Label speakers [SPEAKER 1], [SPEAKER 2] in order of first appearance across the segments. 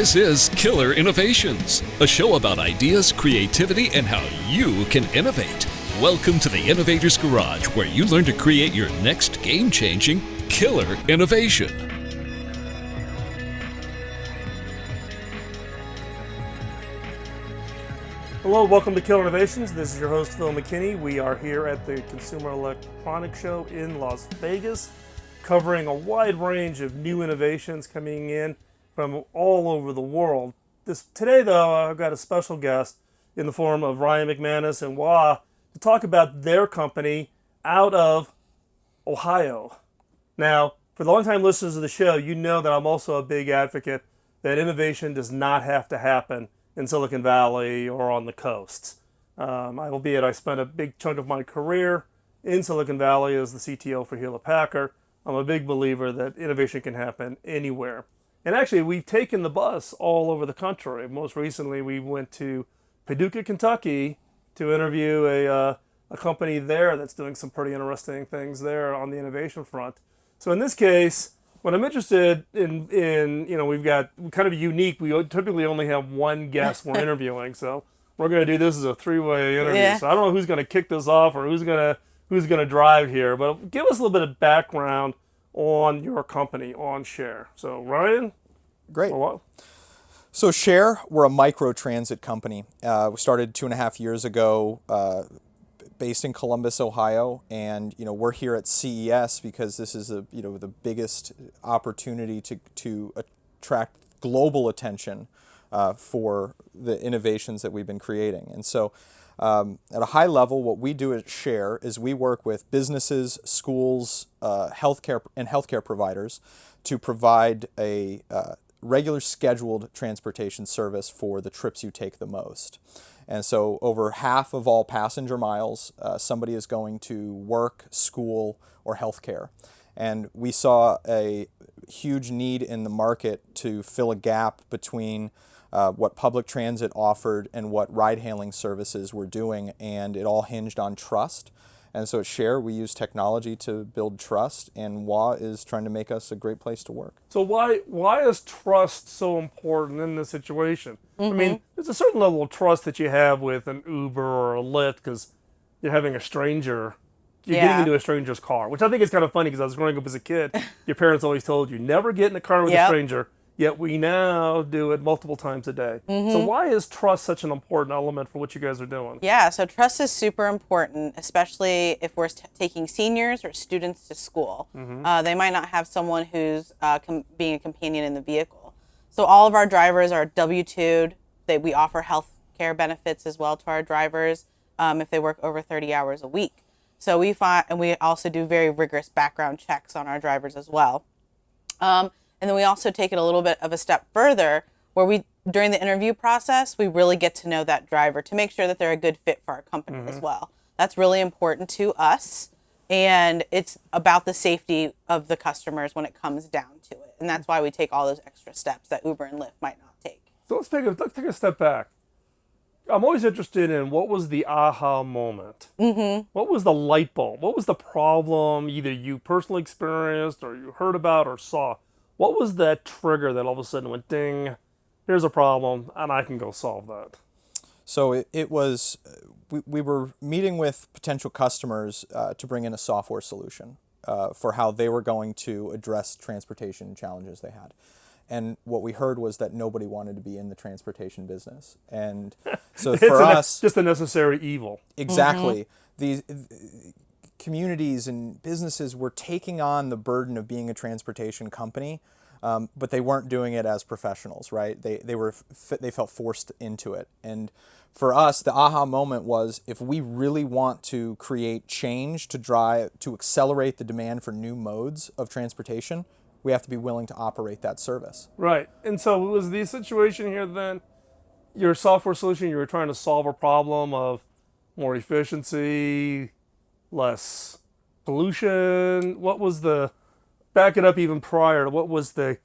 [SPEAKER 1] This is Killer Innovations, a show about ideas, creativity, and how you can innovate. Welcome to the Innovator's Garage, where you learn to create your next game-changing killer innovation.
[SPEAKER 2] Hello, welcome to Killer Innovations. This is your host, Phil McKinney. We are here at the Consumer Electronics Show in Las Vegas, covering a wide range of new innovations coming in from all over the world. Today, though, I've got a special guest in the form of Ryan McManus and Wah to talk about their company out of Ohio. Now, for the long-time listeners of the show, you know that I'm also a big advocate that innovation does not have to happen in Silicon Valley or on the coasts. Albeit I spent a big chunk of my career in Silicon Valley as the CTO for Hewlett-Packard. I'm a big believer that innovation can happen anywhere. And actually, we've taken the bus all over the country. Most recently, we went to Paducah, Kentucky to interview a company there that's doing some pretty interesting things there on the innovation front. So in this case, what I'm interested in we've got kind of unique. We typically only have one guest we're interviewing, so we're going to do this as a three-way interview.
[SPEAKER 3] Yeah.
[SPEAKER 2] So I don't know who's going to kick this off or who's going to drive here, but give us a little bit of background on your company, on Share. So Ryan?
[SPEAKER 4] Great. So Share, we're a Microtransit company. We started 2.5 years ago, based in Columbus, Ohio, and we're here at CES because this is the biggest opportunity to attract global attention for the innovations that we've been creating. And so at a high level, what we do at Share is we work with businesses, schools, healthcare providers to provide a regular scheduled transportation service for the trips you take the most. And so over half of all passenger miles, somebody is going to work, school, or healthcare. And we saw a huge need in the market to fill a gap between what public transit offered and what ride-hailing services were doing, and it all hinged on trust. And so at Share, we use technology to build trust, and WA is trying to make us a great place to work.
[SPEAKER 2] So why is trust so important in this situation? I mean, there's a certain level of trust that you have with an Uber or a Lyft because you're having a stranger, getting into a stranger's car, which I think is kind of funny because I was growing up as a kid. Your parents always told you never get in a car with a stranger, yet we now do it multiple times a day. So why is trust such an important element for what you guys are doing?
[SPEAKER 3] Yeah, so trust is super important, especially if we're taking seniors or students to school. They might not have someone who's being a companion in the vehicle. So all of our drivers are W-2'd. We offer health care benefits as well to our drivers if they work over 30 hours a week. So we also do very rigorous background checks on our drivers as well. And then we also take it a little bit of a step further where during the interview process, we really get to know that driver to make sure that they're a good fit for our company as well. That's really important to us. And it's about the safety of the customers when it comes down to it. And that's why we take all those extra steps that Uber and Lyft might not take.
[SPEAKER 2] So let's take a step back. I'm always interested in what was the aha moment? What was the light bulb? What was the problem either you personally experienced or you heard about or saw? What was that trigger that all of a sudden went ding, here's a problem, and I can go solve that?
[SPEAKER 4] So it was, we were meeting with potential customers to bring in a software solution for how they were going to address transportation challenges they had. And what we heard was that nobody wanted to be in the transportation business. And so for us...
[SPEAKER 2] just a necessary evil.
[SPEAKER 4] Exactly. These communities and businesses were taking on the burden of being a transportation company, but they weren't doing it as professionals, right? They felt forced into it. And for us, the aha moment was if we really want to create change to accelerate the demand for new modes of transportation, we have to be willing to operate that service.
[SPEAKER 2] Right. And so was the situation here then, your software solution, you were trying to solve a problem of more efficiency, less pollution? What was back it up even prior, what was the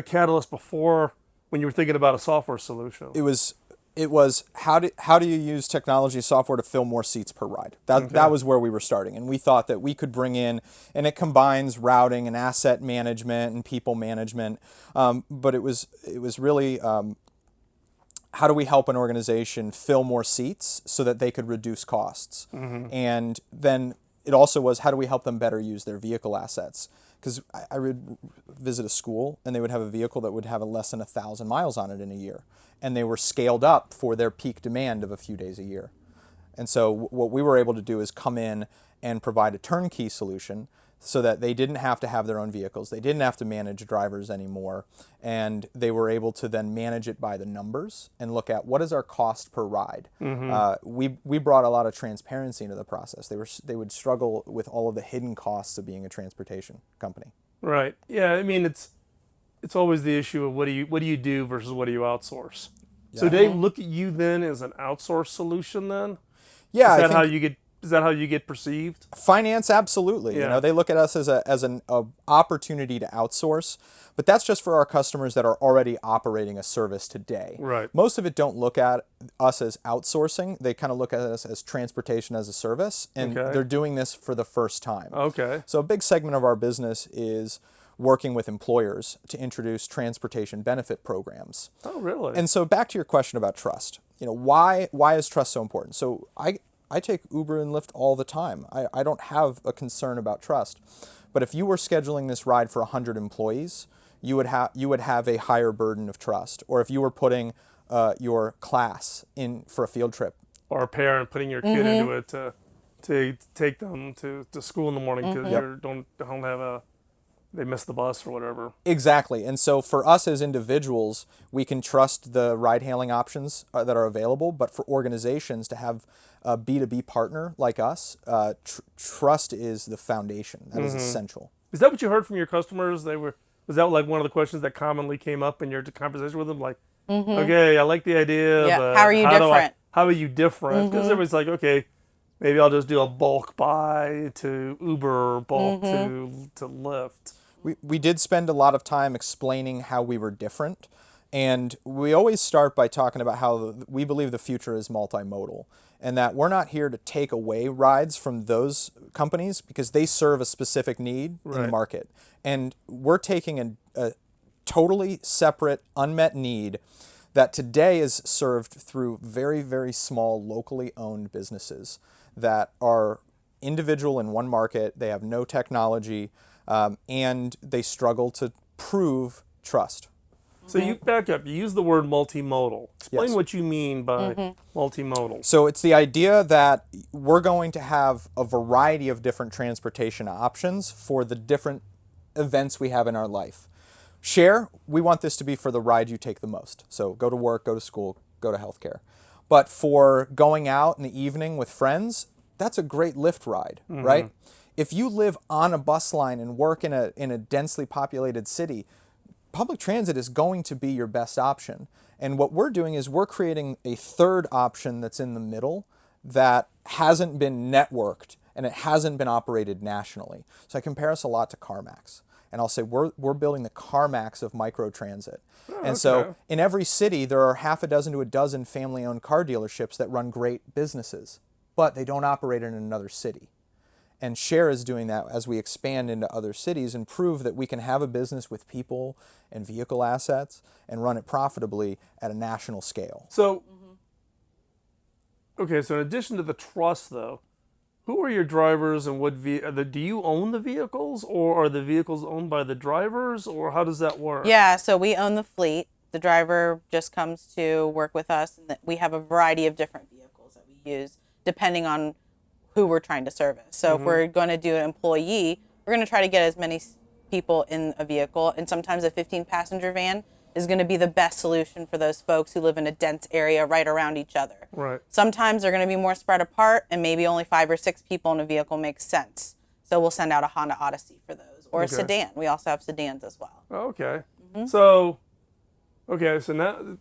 [SPEAKER 2] catalyst before when you were thinking about a software solution?
[SPEAKER 4] It was It was how do you use technology and software to fill more seats per ride? That was where we were starting, and we thought that we could bring in, and it combines routing and asset management and people management, but it was really how do we help an organization fill more seats so that they could reduce costs, and then it also was how do we help them better use their vehicle assets. Because I would visit a school and they would have a vehicle that would have less than 1,000 miles on it in a year. And they were scaled up for their peak demand of a few days a year. And so what we were able to do is come in and provide a turnkey solution so that they didn't have to have their own vehicles. They didn't have to manage drivers anymore. And they were able to then manage it by the numbers and look at what is our cost per ride. We brought a lot of transparency into the process. They would struggle with all of the hidden costs of being a transportation company.
[SPEAKER 2] Right. Yeah. I mean, it's always the issue of what do you do versus what do you outsource. Yeah. So they look at you then as an outsourced solution then?
[SPEAKER 4] Yeah.
[SPEAKER 2] Is that how you get perceived?
[SPEAKER 4] Finance, absolutely. Yeah. You know, they look at us as an opportunity to outsource, but that's just for our customers that are already operating a service today.
[SPEAKER 2] Right.
[SPEAKER 4] Most of it don't look at us as outsourcing. They kind of look at us as transportation as a service, and they're doing this for the first time.
[SPEAKER 2] Okay.
[SPEAKER 4] So a big segment of our business is working with employers to introduce transportation benefit programs.
[SPEAKER 2] Oh, really?
[SPEAKER 4] And so back to your question about trust. You know, why is trust so important? So I take Uber and Lyft all the time. I don't have a concern about trust. But if you were scheduling this ride for 100 employees, you would have a higher burden of trust. Or if you were putting your class in for a field trip.
[SPEAKER 2] Or a parent putting your kid into it to take them to school in the morning because they missed the bus or whatever.
[SPEAKER 4] Exactly. And so for us as individuals, we can trust the ride-hailing options that are available. But for organizations to have a B2B partner like us, trust is the foundation. That is essential.
[SPEAKER 2] Is that what you heard from your customers? Was that like one of the questions that commonly came up in your conversation with them? Like, okay, I like the idea, but
[SPEAKER 3] how are you different?
[SPEAKER 2] How are you different? Because everybody's like, okay, maybe I'll just do a bulk buy to Uber or bulk to Lyft.
[SPEAKER 4] We did spend a lot of time explaining how we were different. And we always start by talking about how we believe the future is multimodal and that we're not here to take away rides from those companies because they serve a specific need in the market. And we're taking a totally separate, unmet need that today is served through very, very small, locally owned businesses that are individual in one market. They have no technology. And they struggle to prove trust.
[SPEAKER 2] So you back up. You use the word multimodal. Explain what you mean by multimodal.
[SPEAKER 4] So it's the idea that we're going to have a variety of different transportation options for the different events we have in our life. Share, we want this to be for the ride you take the most. So go to work, go to school, go to healthcare. But for going out in the evening with friends, that's a great Lyft ride, right? If you live on a bus line and work in a densely populated city, public transit is going to be your best option. And what we're doing is we're creating a third option that's in the middle that hasn't been networked and it hasn't been operated nationally. So I compare us a lot to CarMax. And I'll say we're building the CarMax of microtransit. And so in every city, there are half a dozen to a dozen family-owned car dealerships that run great businesses, but they don't operate in another city. And Share is doing that as we expand into other cities and prove that we can have a business with people and vehicle assets and run it profitably at a national scale.
[SPEAKER 2] So, okay, so in addition to the trust, though, who are your drivers and do you own the vehicles or are the vehicles owned by the drivers or how does that work?
[SPEAKER 3] Yeah, so we own the fleet. The driver just comes to work with us and we have a variety of different vehicles that we use depending on who we're trying to service. So if we're going to do an employee, we're going to try to get as many people in a vehicle, and sometimes a 15-passenger van is going to be the best solution for those folks who live in a dense area right around each other.
[SPEAKER 2] Right.
[SPEAKER 3] Sometimes they're going to be more spread apart, and maybe only 5 or 6 people in a vehicle makes sense. So we'll send out a Honda Odyssey for those, or a sedan. We also have sedans as well.
[SPEAKER 2] Okay. So now,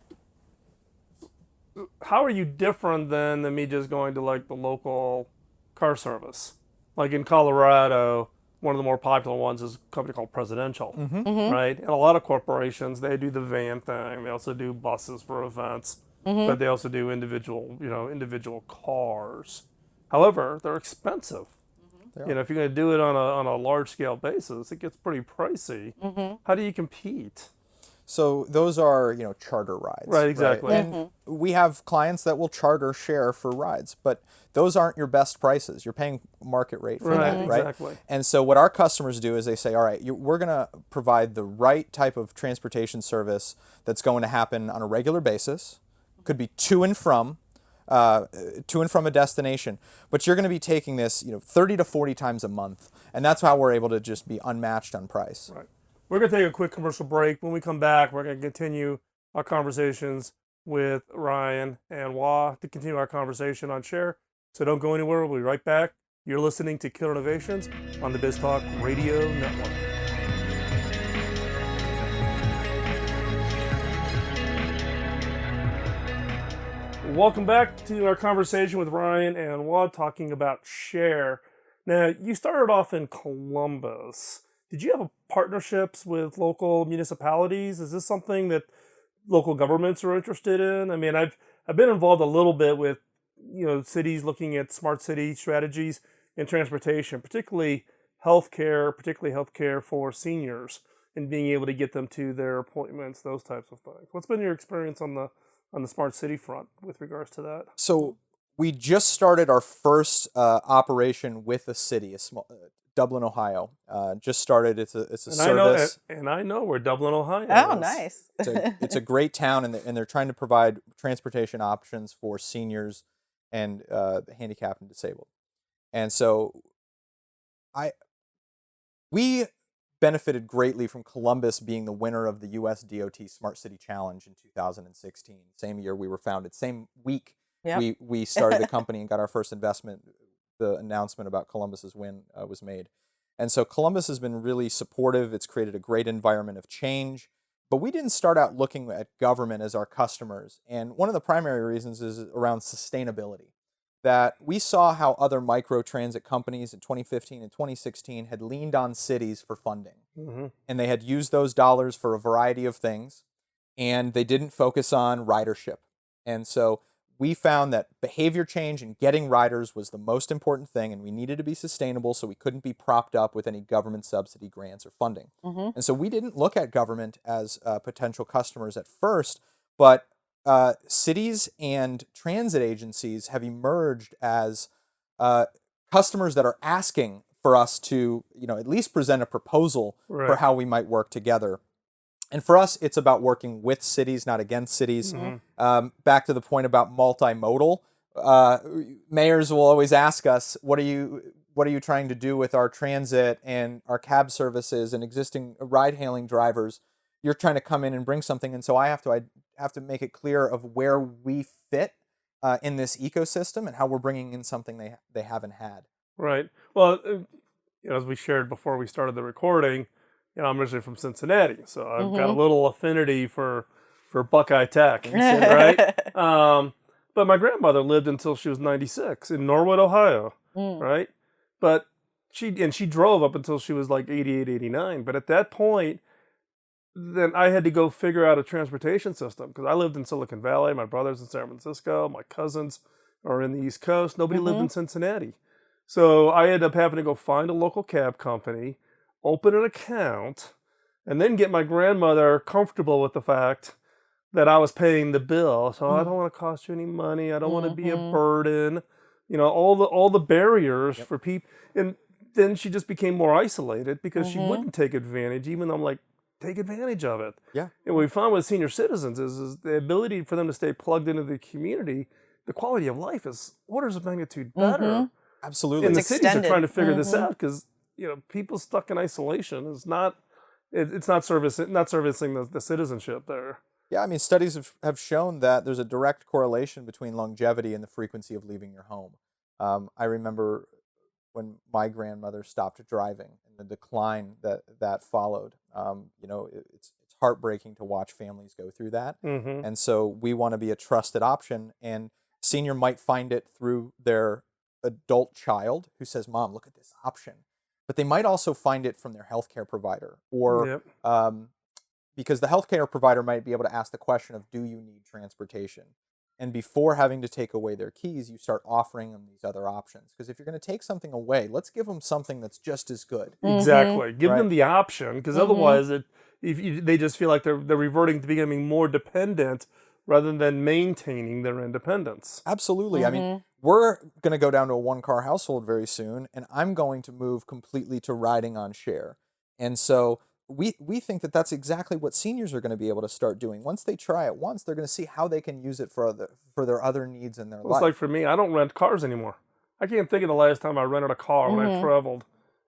[SPEAKER 2] how are you different than me just going to like the local car service? Like in Colorado, one of the more popular ones is a company called Presidential, right? And a lot of corporations, they do the van thing. They also do buses for events. but they also do individual cars. However, they're expensive. If you're going to do it on a large scale basis, it gets pretty pricey. How do you compete?
[SPEAKER 4] So those are, charter rides.
[SPEAKER 2] Right, exactly.
[SPEAKER 4] And we have clients that will charter share for rides, but those aren't your best prices. You're paying market rate for that, right?
[SPEAKER 2] Exactly.
[SPEAKER 4] And so what our customers do is they say, all right, we're going to provide the right type of transportation service that's going to happen on a regular basis. Could be to and from a destination, but you're going to be taking this, 30 to 40 times a month, and that's how we're able to just be unmatched on price.
[SPEAKER 2] Right. We're going to take a quick commercial break. When we come back, we're going to continue our conversations with Ryan and Wah to continue our conversation on share. So don't go anywhere. We'll be right back. You're listening to Killer Innovations on the BizTalk Radio Network. Welcome back to our conversation with Ryan and Wah talking about share. Now, you started off in Columbus. Did you have partnerships with local municipalities? Is this something that local governments are interested in? I mean, I've been involved a little bit with cities looking at smart city strategies in transportation, particularly healthcare for seniors and being able to get them to their appointments, those types of things. What's been your experience on the smart city front with regards to that?
[SPEAKER 4] So we just started our first operation with a city, a small Dublin, Ohio. Just started. It's a service.
[SPEAKER 2] I know where Dublin, Ohio
[SPEAKER 3] Oh,
[SPEAKER 2] is.
[SPEAKER 3] nice.
[SPEAKER 4] It's a great town, and they're trying to provide transportation options for seniors and the handicapped and disabled. And so we benefited greatly from Columbus being the winner of the US DOT Smart City Challenge in 2016. Same year we were founded, same week we started the company and got our first investment. The announcement about Columbus's win was made. And so Columbus has been really supportive. It's created a great environment of change. But we didn't start out looking at government as our customers. And one of the primary reasons is around sustainability. That we saw how other microtransit companies in 2015 and 2016 had leaned on cities for funding. And they had used those dollars for a variety of things. And they didn't focus on ridership. And so we found that behavior change and getting riders was the most important thing, and we needed to be sustainable, so we couldn't be propped up with any government subsidy grants or funding. And so we didn't look at government as potential customers at first, but cities and transit agencies have emerged as customers that are asking for us to, at least present a proposal for how we might work together. And for us, it's about working with cities, not against cities. Back to the point about multimodal, mayors will always ask us, what are you trying to do with our transit and our cab services and existing ride-hailing drivers? You're trying to come in and bring something, and so I have to make it clear of where we fit in this ecosystem and how we're bringing in something they haven't had.
[SPEAKER 2] Right. Well, as we shared before we started the recording, I'm originally from Cincinnati, so I've got a little affinity for Buckeye Tech, right? But my grandmother lived until she was 96 in Norwood, Ohio, right? But she drove up until she was like 88, 89. But at that point, then I had to go figure out a transportation system because I lived in Silicon Valley. My brother's in San Francisco. My cousins are in the East Coast. Nobody lived in Cincinnati. So I ended up having to go find a local cab company, open an account, and then get my grandmother comfortable with the fact that I was paying the bill. So I don't want to cost you any money. I don't want to be a burden. All the barriers for people. And then she just became more isolated because she wouldn't take advantage, even though I'm like, take advantage of it.
[SPEAKER 4] Yeah.
[SPEAKER 2] And what we found with senior citizens is the ability for them to stay plugged into the community. The quality of life is orders of magnitude better.
[SPEAKER 4] Absolutely.
[SPEAKER 2] And the
[SPEAKER 3] It's
[SPEAKER 2] cities are
[SPEAKER 3] extended.
[SPEAKER 2] trying to figure this out because people stuck in isolation is not servicing the citizenship there.
[SPEAKER 4] Yeah, I mean, studies have shown that there's a direct correlation between longevity and the frequency of leaving your home. I remember when my grandmother stopped driving and the decline that followed. It's heartbreaking to watch families go through that. And so we want to be a trusted option, and senior might find it through their adult child who says, "Mom, look at this option." But they might also find it from their healthcare provider, or because the healthcare provider might be able to ask the question of, do you need transportation? And before having to take away their keys, you start offering them these other options. Because if you're going to take something away, let's give them something that's just as good.
[SPEAKER 2] Exactly. Give
[SPEAKER 4] Right.
[SPEAKER 2] them the option, because otherwise they just feel like they're reverting to becoming more dependent rather than maintaining their independence.
[SPEAKER 4] Absolutely. I mean, we're going to go down to a one-car household very soon, and I'm going to move completely to riding on share. And so we think that that's exactly what seniors are going to be able to start doing. Once they try it once, they're going to see how they can use it for their other needs in their
[SPEAKER 2] It's
[SPEAKER 4] life.
[SPEAKER 2] like for me, I don't rent cars anymore. I can't think of the last time I rented a car when I traveled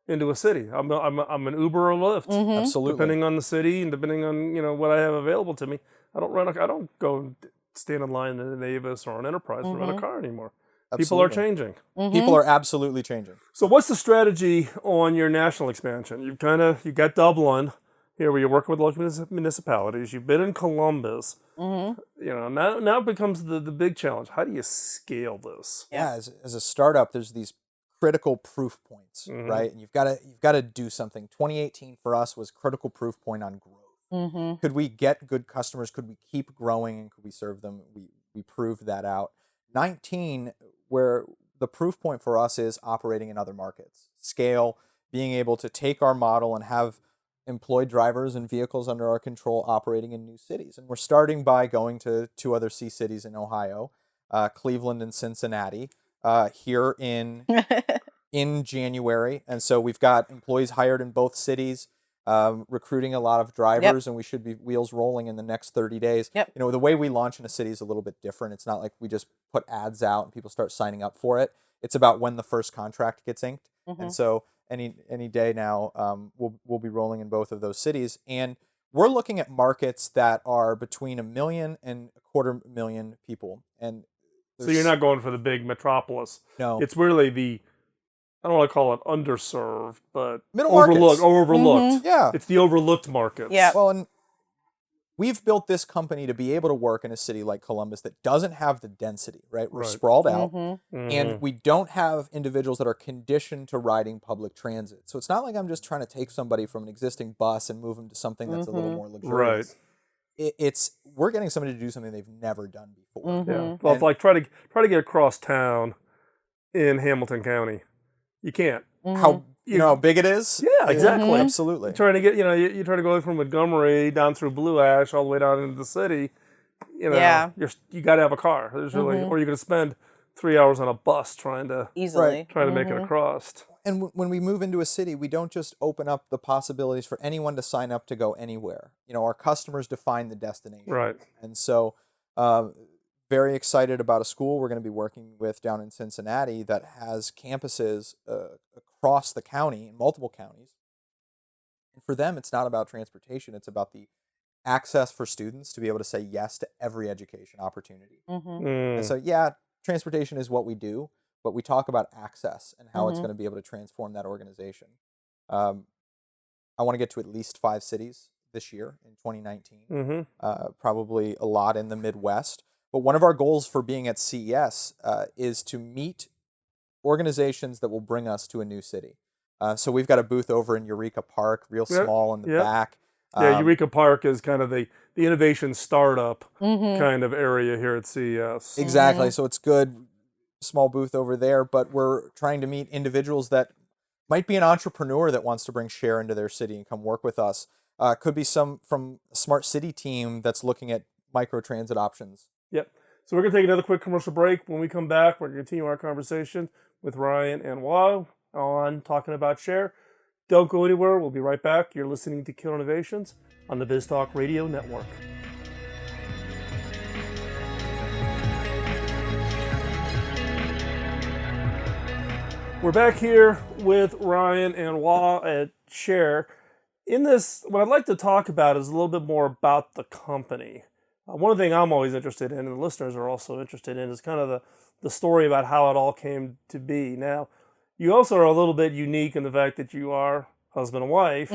[SPEAKER 2] into a city. I'm an Uber or Lyft,
[SPEAKER 4] Absolutely.
[SPEAKER 2] depending on the city and depending on what I have available to me. I don't go stand in line in an Avis or an Enterprise to rent a car anymore. People are
[SPEAKER 4] Absolutely.
[SPEAKER 2] changing.
[SPEAKER 4] People are absolutely changing.
[SPEAKER 2] So what's the strategy on your national expansion? You got Dublin here where you're working with local municipalities. You've been in Columbus. Now it becomes the big challenge. How do you scale this?
[SPEAKER 4] Yeah, as a startup, there's these critical proof points, right? And you've got to do something. 2018 for us was critical proof point on growth. Could we get good customers? Could we keep growing? And could we serve them? We proved that out. 19, where the proof point for us is operating in other markets, scale, being able to take our model and have employed drivers and vehicles under our control operating in new cities. And we're starting by going to 2 other C cities in Ohio, Cleveland and Cincinnati, here in January. And so we've got employees hired in both cities, recruiting a lot of drivers, and we should be wheels rolling in the next 30 days.
[SPEAKER 3] Yep.
[SPEAKER 4] The way we launch in a city is a little bit different. It's not like we just put ads out and people start signing up for it. It's about when the first contract gets inked. And so any day now, we'll be rolling in both of those cities. And we're looking at markets that are between 1 million and 250,000 people. And
[SPEAKER 2] so you're not going for the big metropolis.
[SPEAKER 4] No.
[SPEAKER 2] It's really I don't want to call it underserved, but
[SPEAKER 4] Middle markets.
[SPEAKER 2] overlooked.
[SPEAKER 4] Yeah.
[SPEAKER 2] It's the overlooked markets.
[SPEAKER 3] Yeah.
[SPEAKER 4] Well, and we've built this company to be able to work in a city like Columbus that doesn't have the density, right? We're sprawled out, and we don't have individuals that are conditioned to riding public transit. So it's not like I'm just trying to take somebody from an existing bus and move them to something that's a little more luxurious. It's we're getting somebody to do something they've never done before.
[SPEAKER 2] Yeah. Well, it's like try to get across town in Hamilton County. You can't.
[SPEAKER 4] How how big it is?
[SPEAKER 2] Yeah, exactly.
[SPEAKER 4] Absolutely.
[SPEAKER 2] You're trying to get you try to go from Montgomery down through Blue Ash all the way down into the city. You got to have a car. There's or you're going to spend 3 hours on a bus trying to make it across.
[SPEAKER 4] And when we move into a city, we don't just open up the possibilities for anyone to sign up to go anywhere. Our customers define the destination.
[SPEAKER 2] Right.
[SPEAKER 4] And so, very excited about a school we're going to be working with down in Cincinnati that has campuses across the county, in multiple counties. And for them, it's not about transportation. It's about the access for students to be able to say yes to every education opportunity. And so, transportation is what we do, but we talk about access and how it's going to be able to transform that organization. I want to get to at least 5 cities this year in 2019, probably a lot in the Midwest. But one of our goals for being at CES is to meet organizations that will bring us to a new city. So we've got a booth over in Eureka Park, real small in the back.
[SPEAKER 2] Eureka Park is kind of the innovation startup kind of area here at CES.
[SPEAKER 4] Exactly. So it's good, small booth over there. But we're trying to meet individuals that might be an entrepreneur that wants to bring share into their city and come work with us. Could be some from a smart city team that's looking at microtransit options.
[SPEAKER 2] Yep. So we're going to take another quick commercial break. When we come back, we're going to continue our conversation with Ryan and Wa on talking about share. Don't go anywhere. We'll be right back. You're listening to Killer Innovations on the BizTalk Radio Network. We're back here with Ryan and Wa at Share. In this, what I'd like to talk about is a little bit more about the company. One thing I'm always interested in, and the listeners are also interested in, is kind of the story about how it all came to be. Now, you also are a little bit unique in the fact that you are husband and wife,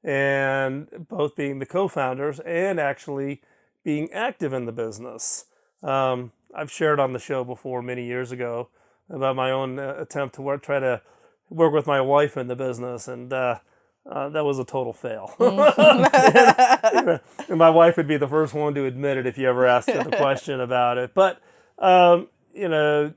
[SPEAKER 2] and both being the co-founders and actually being active in the business. I've shared on the show before many years ago about my own attempt to try to work with my wife in the business, and that was a total fail.
[SPEAKER 3] Mm-hmm.
[SPEAKER 2] And my wife would be the first one to admit it if you ever asked her the question about it. But, you know,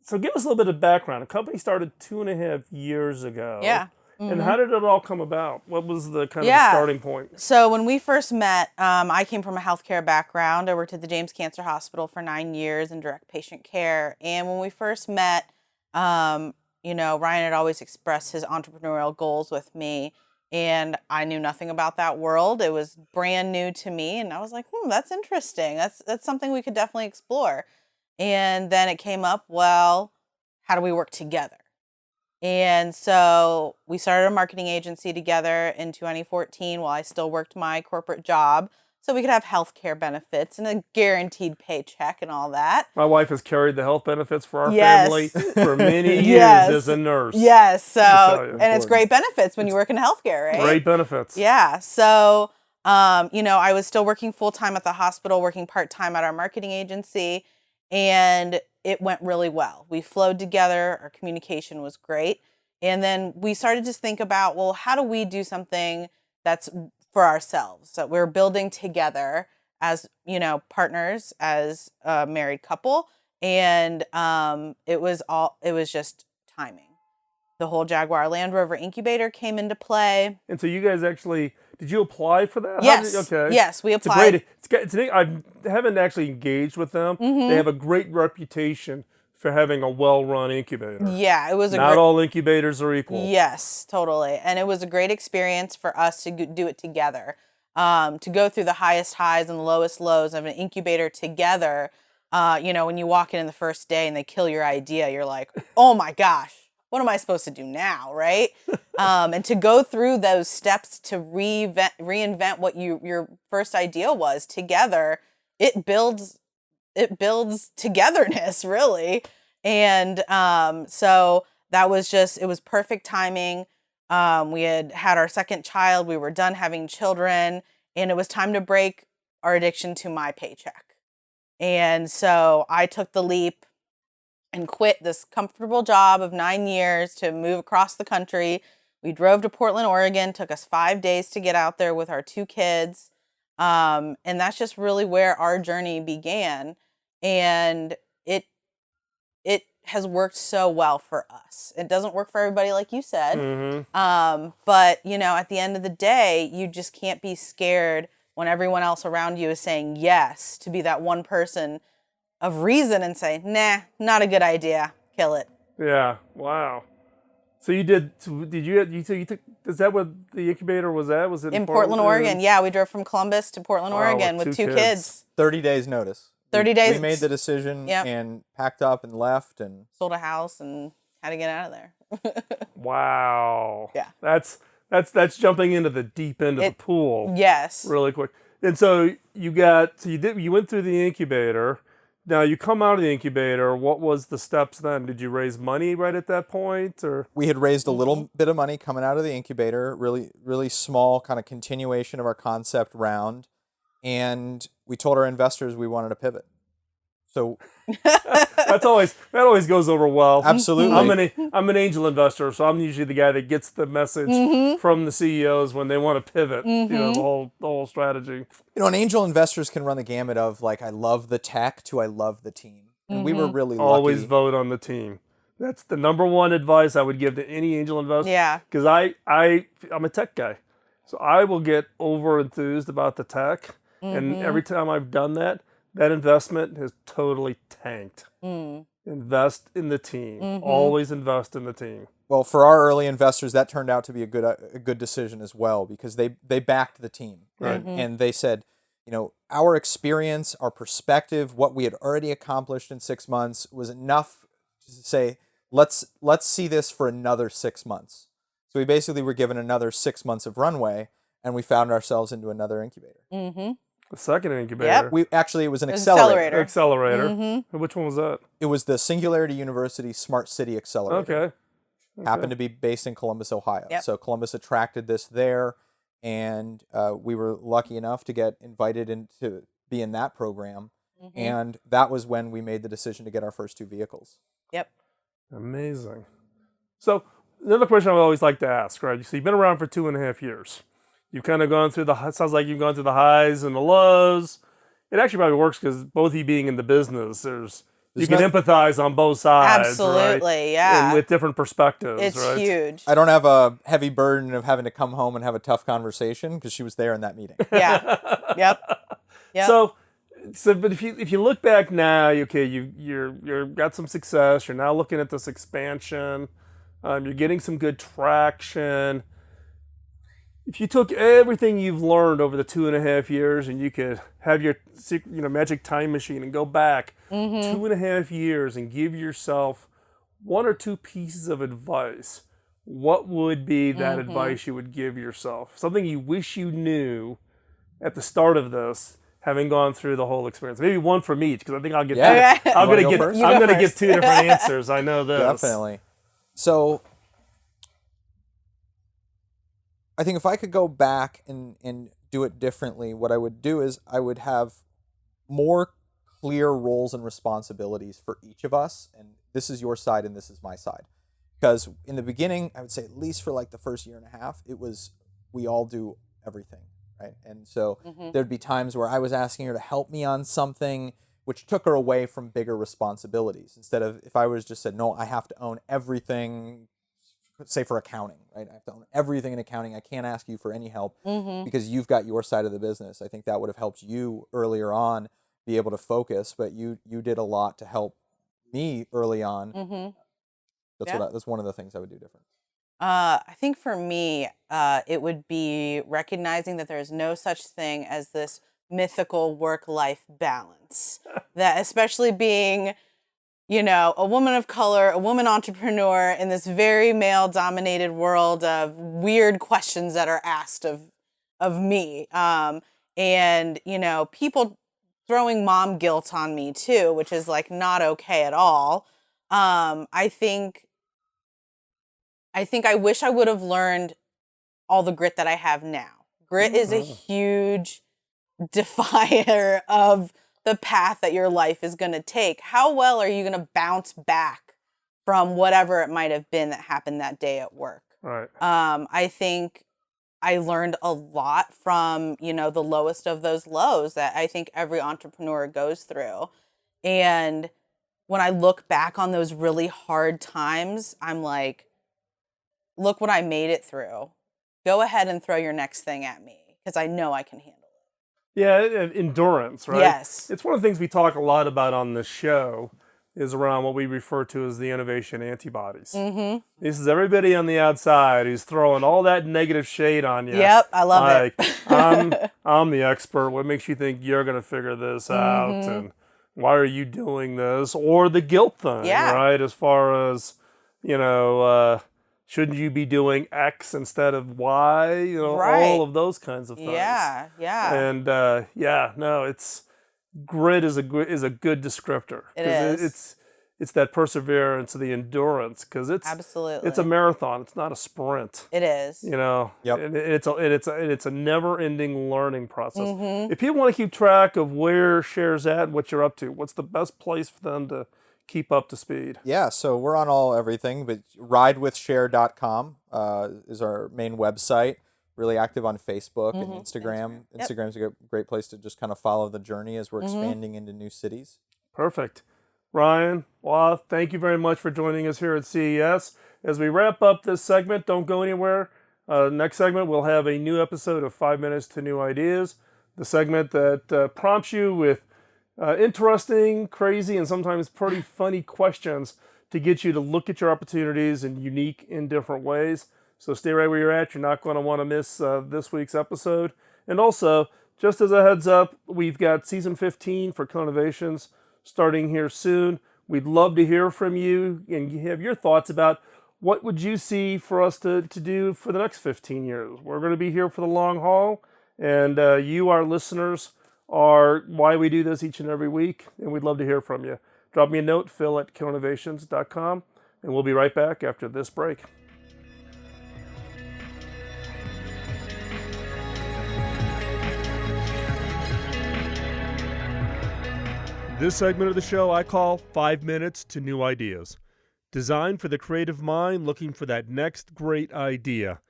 [SPEAKER 2] so give us a little bit of background. The company started 2.5 years ago.
[SPEAKER 3] Yeah.
[SPEAKER 2] And how did it all come about? What was the kind of the
[SPEAKER 3] Yeah.
[SPEAKER 2] starting point?
[SPEAKER 3] So when we first met, I came from a healthcare background. I worked at the James Cancer Hospital for 9 years in direct patient care. And when we first met, you know, Ryan had always expressed his entrepreneurial goals with me. And I knew nothing about that world. It was brand new to me. And I was like, that's interesting. That's something we could definitely explore. And then it came up, well, how do we work together? And so we started a marketing agency together in 2014 while I still worked my corporate job. So we could have healthcare benefits and a guaranteed paycheck and all that.
[SPEAKER 2] My wife has carried the health benefits for our
[SPEAKER 3] Yes.
[SPEAKER 2] family for many years
[SPEAKER 3] Yes.
[SPEAKER 2] as a nurse.
[SPEAKER 3] Yes. So,
[SPEAKER 2] tell you.
[SPEAKER 3] and it's great benefits when you work in healthcare, right?
[SPEAKER 2] Great benefits.
[SPEAKER 3] Yeah. So, you know, I was still working full time at the hospital, working part time at our marketing agency, and it went really well. We flowed together. Our communication was great. And then we started to think about, well, how do we do something that's for ourselves? So we're building together as, you know, partners, as a married couple. And it was just timing. The whole Jaguar Land Rover incubator came into play.
[SPEAKER 2] And so you guys actually, did you apply for that?
[SPEAKER 3] Yes.
[SPEAKER 2] Okay.
[SPEAKER 3] Yes, we
[SPEAKER 2] It's a
[SPEAKER 3] applied.
[SPEAKER 2] I haven't actually engaged with them.
[SPEAKER 3] Mm-hmm.
[SPEAKER 2] They have a great reputation for having a well-run incubator.
[SPEAKER 3] Yeah, it was
[SPEAKER 2] Not all incubators are equal.
[SPEAKER 3] Yes, totally. And it was a great experience for us to do it together. To go through the highest highs and the lowest lows of an incubator together. You know, when you walk in the first day and they kill your idea, you're like, oh my gosh, what am I supposed to do now, right? And to go through those steps to reinvent what your first idea was together, it builds togetherness, really. And so that was it was perfect timing. We had our second child. We were done having children, and it was time to break our addiction to my paycheck. And so I took the leap and quit this comfortable job of 9 years to move across the country. We drove to Portland, Oregon. Took us 5 days to get out there with our 2 kids. And that's just really where our journey began. And it has worked so well for us. It doesn't work for everybody, like you said.
[SPEAKER 2] Mm-hmm.
[SPEAKER 3] But, you know, at the end of the day, you just can't be scared when everyone else around you is saying yes, to be that one person of reason and say, nah, not a good idea. Kill it.
[SPEAKER 2] Yeah. Wow. So you did you took, is that what the incubator was at? Was it
[SPEAKER 3] In Portland, Oregon. Yeah, we drove from Columbus to Portland,
[SPEAKER 2] Wow,
[SPEAKER 3] Oregon
[SPEAKER 2] with
[SPEAKER 3] with
[SPEAKER 2] two
[SPEAKER 3] 2
[SPEAKER 2] kids.
[SPEAKER 3] kids.
[SPEAKER 4] 30 days notice.
[SPEAKER 3] 30 days.
[SPEAKER 4] We made the decision
[SPEAKER 3] Yep.
[SPEAKER 4] and packed up and left. And
[SPEAKER 3] Sold a house and had to get out of there.
[SPEAKER 2] Wow.
[SPEAKER 3] Yeah.
[SPEAKER 2] That's jumping into the deep end of the pool.
[SPEAKER 3] Yes.
[SPEAKER 2] Really quick. And so you went through the incubator. Now you come out of the incubator. What was the steps then? Did you raise money right at that point, or?
[SPEAKER 4] we had raised a little bit of money coming out of the incubator, really, really small kind of continuation of our concept round. And we told our investors we wanted to pivot. So
[SPEAKER 2] that always goes over well.
[SPEAKER 4] absolutely.
[SPEAKER 2] I'm an angel investor, so I'm usually the guy that gets the message from the CEOs when they want to pivot. You know, the whole strategy.
[SPEAKER 4] You know, and angel investors can run the gamut of like, I love the tech to I love the team. And we were really lucky.
[SPEAKER 2] Always vote on the team. That's the number one advice I would give to any angel investor.
[SPEAKER 3] Yeah.
[SPEAKER 2] Because I'm a tech guy, so I will get over enthused about the tech, and every time I've done that investment has totally tanked. Invest in the team. Always invest in the team.
[SPEAKER 4] Well, for our early investors, that turned out to be a good decision as well, because they backed the team.
[SPEAKER 2] Right.
[SPEAKER 4] And they said, you know, our experience, our perspective, what we had already accomplished in 6 months was enough to say, let's see this for another 6 months. So we basically were given another 6 months of runway, and we found ourselves into another incubator.
[SPEAKER 2] The second incubator.
[SPEAKER 3] Yep.
[SPEAKER 4] It was an accelerator.
[SPEAKER 2] Accelerator. Which one was that?
[SPEAKER 4] It was the Singularity University Smart City Accelerator.
[SPEAKER 2] Okay.
[SPEAKER 4] Happened to be based in Columbus, Ohio.
[SPEAKER 3] Yep.
[SPEAKER 4] So Columbus attracted this there, and we were lucky enough to get invited to be in that program. And that was when we made the decision to get our first 2 vehicles.
[SPEAKER 3] Yep.
[SPEAKER 2] Amazing. So another question I would always like to ask, right? So you've been around for 2.5 years. You've kind of gone through it sounds like you've gone through the highs and the lows. It actually probably works because both of you being in the business, you can empathize on both sides.
[SPEAKER 3] Absolutely,
[SPEAKER 2] right?
[SPEAKER 3] yeah.
[SPEAKER 2] And with different perspectives,
[SPEAKER 3] It's
[SPEAKER 2] right?
[SPEAKER 3] huge.
[SPEAKER 4] I don't have a heavy burden of having to come home and have a tough conversation because she was there in that meeting.
[SPEAKER 3] Yeah. Yep.
[SPEAKER 2] So, but if you look back now, okay, you're got some success. You're now looking at this expansion. You're getting some good traction. If you took everything you've learned over the 2.5 years and you could have your magic time machine and go back 2.5 years and give yourself 1 or 2 pieces of advice, what would be that advice you would give yourself? Something you wish you knew at the start of this, having gone through the whole experience. Maybe one from each, because I think I'll get.
[SPEAKER 4] Yeah.
[SPEAKER 2] I'm going to
[SPEAKER 3] first?
[SPEAKER 2] get 2 different answers. I know this.
[SPEAKER 4] Definitely. So I think if I could go back and do it differently, what I would do is I would have more clear roles and responsibilities for each of us. And this is your side and this is my side. Because in the beginning, I would say at least for like the first 1.5 years, it was we all do everything, right? And so there'd be times where I was asking her to help me on something, which took her away from bigger responsibilities. Instead of, if I was just said, no, I have to own everything, say for accounting, right? I have to own everything in accounting. I can't ask you for any help because you've got your side of the business. I think that would have helped you earlier on be able to focus, but you did a lot to help me early on. That's one of the things I would do different.
[SPEAKER 3] I think for me, it would be recognizing that there is no such thing as this mythical work-life balance. That especially being, a woman of color, a woman entrepreneur in this very male-dominated world of weird questions that are asked of me. And, people throwing mom guilt on me too, which is like not okay at all. I think I wish I would have learned all the grit that I have now. Grit is a huge defier of the path that your life is going to take. How well are you going to bounce back from whatever it might have been that happened that day at work?
[SPEAKER 2] Right.
[SPEAKER 3] I think I learned a lot from, the lowest of those lows that I think every entrepreneur goes through. And when I look back on those really hard times, I'm like, look what I made it through. Go ahead and throw your next thing at me because I know I can handle it.
[SPEAKER 2] Yeah, endurance, right?
[SPEAKER 3] Yes.
[SPEAKER 2] It's one of the things we talk a lot about on this show is around what we refer to as the innovation antibodies. This is everybody on the outside who's throwing all that negative shade on you.
[SPEAKER 3] Yep, I love
[SPEAKER 2] it. I'm the expert. What makes you think you're going to figure this out? And why are you doing this? Or the guilt thing, right? As far as, shouldn't you be doing X instead of Y? All of those kinds of things.
[SPEAKER 3] Yeah.
[SPEAKER 2] And it's grit is a good descriptor.
[SPEAKER 3] It is.
[SPEAKER 2] It's that perseverance, the endurance, because
[SPEAKER 3] absolutely
[SPEAKER 2] it's a marathon. It's not a sprint.
[SPEAKER 3] It is.
[SPEAKER 4] Yep.
[SPEAKER 2] And it's a never-ending learning process. If people want to keep track of where Share's at, what you're up to, what's the best place for them to keep up to speed?
[SPEAKER 4] Yeah, so we're on everything, but ridewithshare.com is our main website. Really active on Facebook and Instagram. Instagram's a great place to just kind of follow the journey as we're expanding into new cities.
[SPEAKER 2] Perfect. Ryan, thank you very much for joining us here at CES. As we wrap up this segment, don't go anywhere. Next segment, we'll have a new episode of 5 Minutes to New Ideas, the segment that prompts you with interesting, crazy, and sometimes pretty funny questions to get you to look at your opportunities in unique and different ways. So stay right where you're at. You're not going to want to miss this week's episode. And also, just as a heads up, we've got season 15 for Innovations starting here soon. We'd love to hear from you and have your thoughts about what would you see for us to do for the next 15 years. We're going to be here for the long haul, and you, our listeners, are why we do this each and every week, and we'd love to hear from you. Drop me a note, phil@killinnovations.com, and we'll be right back after this break. This segment of the show I call 5 Minutes to New Ideas. designed for the creative mind looking for that next great idea.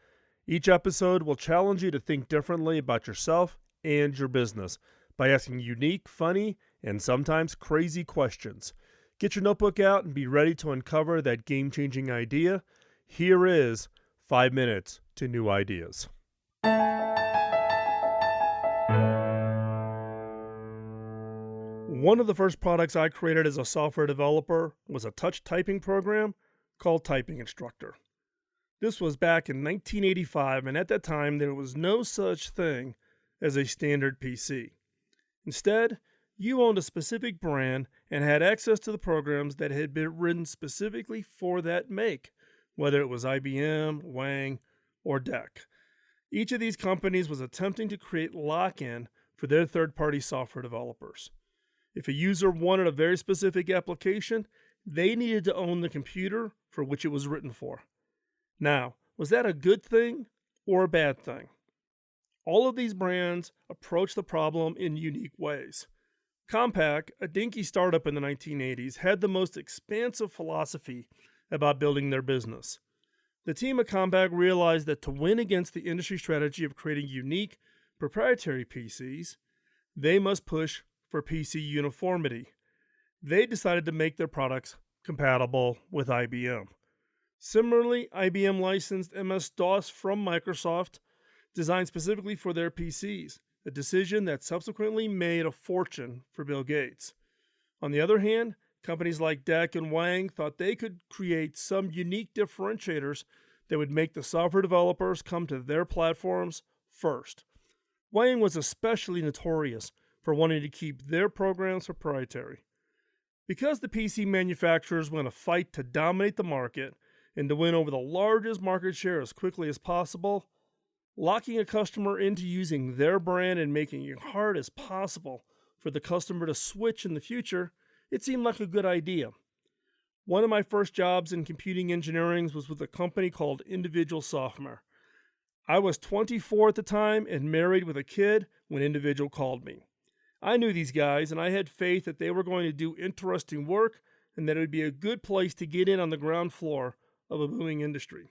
[SPEAKER 2] Each episode will challenge you to think differently about yourself and your business by asking unique, funny, and sometimes crazy questions. Get your notebook out and be ready to uncover that game-changing idea. Here is 5 minutes to new ideas. One of the first products I created as a software developer was a touch typing program called Typing Instructor. This was back in 1985, and at that time there was no such thing as a standard PC. Instead, you owned a specific brand and had access to the programs that had been written specifically for that make, whether it was IBM, Wang, or DEC. Each of these companies was attempting to create lock-in for their third-party software developers. If a user wanted a very specific application, they needed to own the computer for which it was written for. Now, was that a good thing or a bad thing? All of these brands approached the problem in unique ways. Compaq, a dinky startup in the 1980s, had the most expansive philosophy about building their business. The team at Compaq realized that to win against the industry strategy of creating unique, proprietary PCs, they must push for PC uniformity. They decided to make their products compatible with IBM. Similarly, IBM licensed MS-DOS from Microsoft, designed specifically for their PCs, a decision that subsequently made a fortune for Bill Gates. On the other hand, companies like DEC and Wang thought they could create some unique differentiators that would make the software developers come to their platforms first. Wang was especially notorious for wanting to keep their programs proprietary. Because the PC manufacturers were in a fight to dominate the market and to win over the largest market share as quickly as possible, locking a customer into using their brand and making it hard as possible for the customer to switch in the future, it seemed like a good idea. One of my first jobs in computing engineering was with a company called Individual Software. I was 24 at the time and married with a kid when Individual called me. I knew these guys, and I had faith that they were going to do interesting work and that it would be a good place to get in on the ground floor of a booming industry.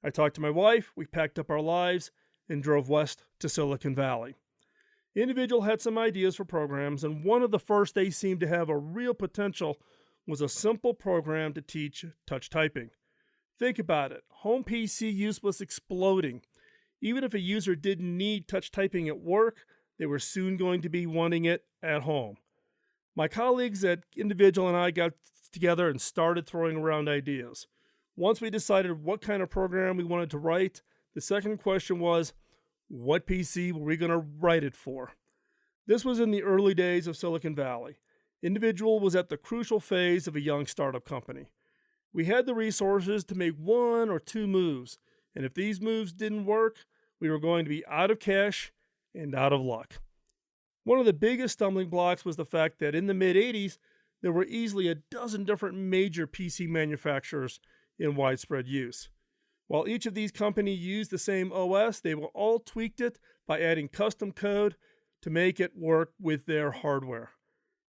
[SPEAKER 2] I talked to my wife, we packed up our lives, and drove west to Silicon Valley. Individual had some ideas for programs, and one of the first they seemed to have a real potential was a simple program to teach touch typing. Think about it. Home PC use was exploding. Even if a user didn't need touch typing at work, they were soon going to be wanting it at home. My colleagues at Individual and I got together and started throwing around ideas. Once we decided what kind of program we wanted to write, the second question was, what PC were we going to write it for? This was in the early days of Silicon Valley. Individual was at the crucial phase of a young startup company. We had the resources to make one or two moves, and if these moves didn't work, we were going to be out of cash and out of luck. One of the biggest stumbling blocks was the fact that in the mid-80s, there were easily a dozen different major PC manufacturers in widespread use. While each of these companies used the same OS, they all tweaked it by adding custom code to make it work with their hardware.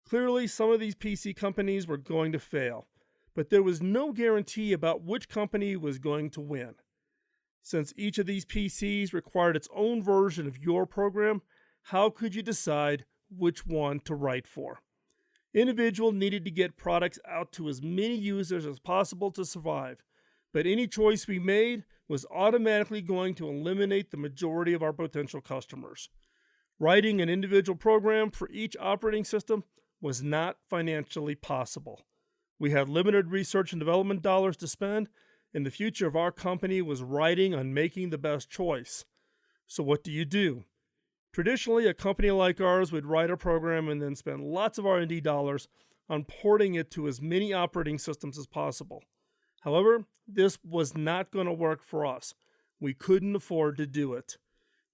[SPEAKER 2] Clearly, some of these PC companies were going to fail, but there was no guarantee about which company was going to win. Since each of these PCs required its own version of your program, how could you decide which one to write for? Individual needed to get products out to as many users as possible to survive, but any choice we made was automatically going to eliminate the majority of our potential customers. Writing an individual program for each operating system was not financially possible. We had limited research and development dollars to spend, and the future of our company was riding on making the best choice. So what do? Traditionally, a company like ours would write a program and then spend lots of R&D dollars on porting it to as many operating systems as possible. However, this was not going to work for us. We couldn't afford to do it.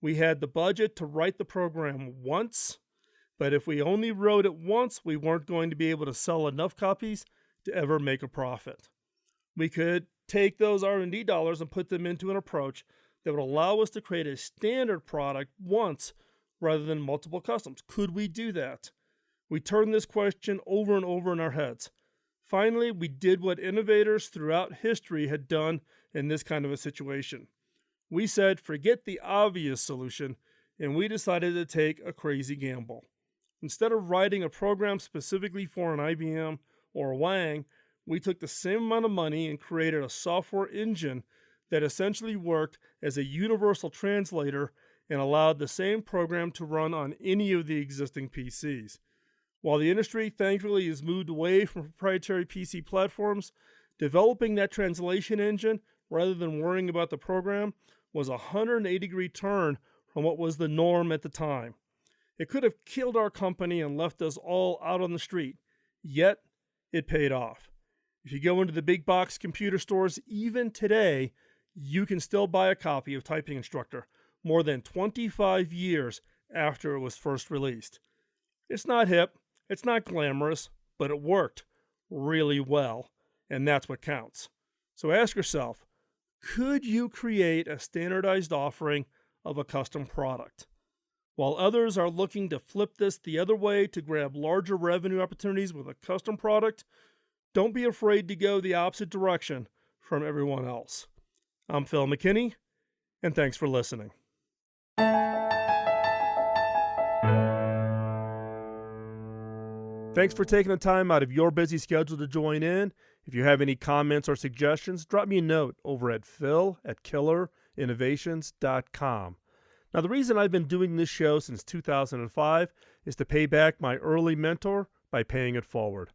[SPEAKER 2] We had the budget to write the program once, but if we only wrote it once, we weren't going to be able to sell enough copies to ever make a profit. We could take those R&D dollars and put them into an approach that would allow us to create a standard product once rather than multiple customs. Could we do that? We turned this question over and over in our heads. Finally, we did what innovators throughout history had done in this kind of a situation. We said, forget the obvious solution, and we decided to take a crazy gamble. Instead of writing a program specifically for an IBM or a Wang, we took the same amount of money and created a software engine that essentially worked as a universal translator and allowed the same program to run on any of the existing PCs. While the industry thankfully has moved away from proprietary PC platforms, developing that translation engine rather than worrying about the program was a 180-degree turn from what was the norm at the time. It could have killed our company and left us all out on the street, yet it paid off. If you go into the big box computer stores even today, you can still buy a copy of Typing Instructor more than 25 years after it was first released. It's not hip, it's not glamorous, but it worked really well, and that's what counts. So ask yourself, could you create a standardized offering of a custom product? While others are looking to flip this the other way to grab larger revenue opportunities with a custom product, don't be afraid to go the opposite direction from everyone else. I'm Phil McKinney, and thanks for listening. Thanks for taking the time out of your busy schedule to join in. If you have any comments or suggestions, drop me a note over at phil@killerinnovations.com. Now, the reason I've been doing this show since 2005 is to pay back my early mentor by paying it forward.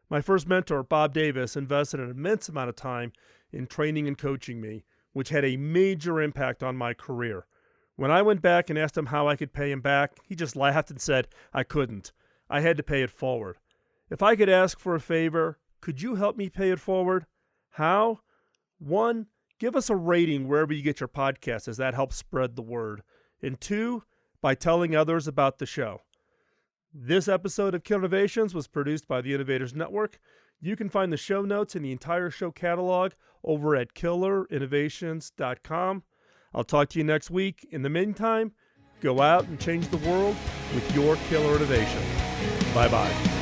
[SPEAKER 2] My first mentor, Bob Davis, invested an immense amount of time in training and coaching me, which had a major impact on my career. When I went back and asked him how I could pay him back, he just laughed and said I couldn't. I had to pay it forward. If I could ask for a favor, could you help me pay it forward? How? 1, give us a rating wherever you get your podcasts, as that helps spread the word. And 2, by telling others about the show. This episode of Killer Innovations was produced by the Innovators Network. You can find the show notes and the entire show catalog over at killerinnovations.com. I'll talk to you next week. In the meantime, go out and change the world with your killer innovation. Bye-bye.